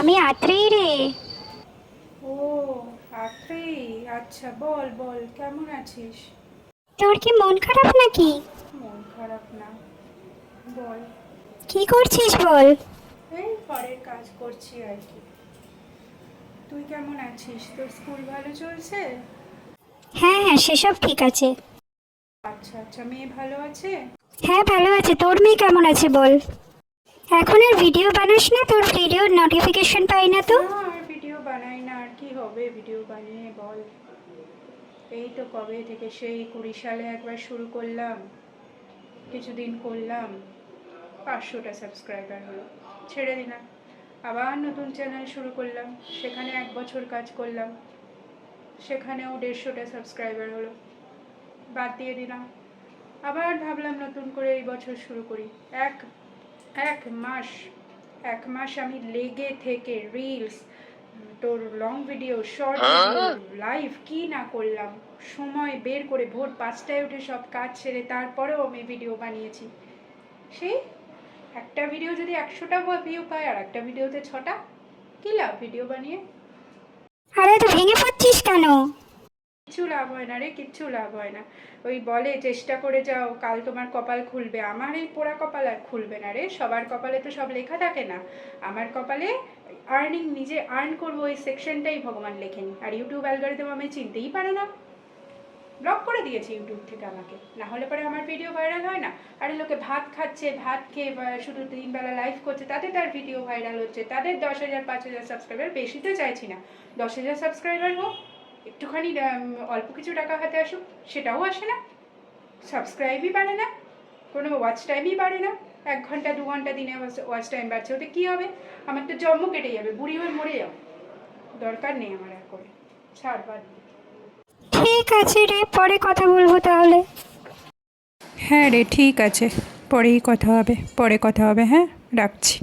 আমি আত্রেই রে। ও আত্রে, আচ্ছা বল বল, কেমন আছিস? তোর কি মন খারাপ নাকি? মন খারাপ না, বল। কি করছিস বল? এই ঘরের কাজ করছি আর কি। তুই কেমন আছিস? তোর স্কুল ভালো চলছে? হ্যাঁ হ্যাঁ, সেসব ঠিক আছে। আচ্ছা আচ্ছা, মেয়ে ভালো আছে? হ্যাঁ ভালো আছে। তোর মেয়ে কেমন আছে বল? এখন আর ভিডিও বানাস না? তোর ভিডিওর নোটিফিকেশন পাই না তো। না, আর ভিডিও বানাই না, আর কি হবে ভিডিও বানিয়ে বল। এই তো কবে থেকে, সেই 20 সালে একবার শুরু করলাম, কিছুদিন করলাম, 500টা সাবস্ক্রাইবার হলো, ছেড়ে দিলাম। আবার নতুন চ্যানেল শুরু করলাম, সেখানে 1 বছর কাজ করলাম, সেখানেও 150টা সাবস্ক্রাইবার হলো, বাদ দিয়ে দিলাম। আবার ভাবলাম নতুন করে এই বছর শুরু করি। এক এক মাস 1 মাস আমি লেগে থেকে রিলস, তোর long video, short video, live কি না করলাম, সময় বের করে ভোর 5টায় উঠে সব কাজ সেরে তারপরেও আমি ভিডিও বানিয়েছি। সেই একটা ভিডিও যদি 100টা ভিউ পায় আর একটা ভিডিওতে 6টা, কি লাভ ভিডিও বানিয়ে? আরে তো ভেঙে পড়ছিস কেন? কিচ্ছু লাভ হয় না রে, কিচ্ছু লাভ হয় না। ওই বলে চেষ্টা করে যাও, কাল তোমার কপাল খুলবে। আমার এই পোড়া কপাল আর খুলবে না রে, সবার কপালে তো সব লেখা থাকে না। আমার কপালে আর্নিং, নিজে আর্ন করবো এই সেকশনটাই ভগবান লেখেনি। আর ইউটিউব অ্যালগরিদম আমি চিনতেই পারে না, ব্লক করে দিয়েছে ইউটিউব থেকে আমাকে, না হলে পরে আমার ভিডিও ভাইরাল হয় না। আরে লোকে ভাত খাচ্ছে, ভাত খেয়ে শুধু 3 বেলা লাইভ করছে, তাতে তার ভিডিও ভাইরাল হচ্ছে, তাদের 10,000 5,000 সাবস্ক্রাইবার, বেশি তো চাইছি না, 10,000 সাবস্ক্রাইবার হোক, একটুখানি অল্প কিছু টাকা হাতে আসুক, সেটাও আসে না। সাবস্ক্রাইবই বাড়ে না, কোনো ওয়াচ টাইমই বাড়ে না। 1 ঘন্টা 2 ঘন্টা দিনে ওয়াচ টাইম বাড়ছে, ওতে কী হবে? আমার তো জন্ম কেটে যাবে, বুড়ি হয়ে মরে যাও, দরকার নেই আমার আর করে, ছাড় বাদ। ঠিক আছে রে, পরে কথা বলবো তাহলে। হ্যাঁ রে, ঠিক আছে, পরেই কথা হবে, পরে কথা হবে, হ্যাঁ রাখছি।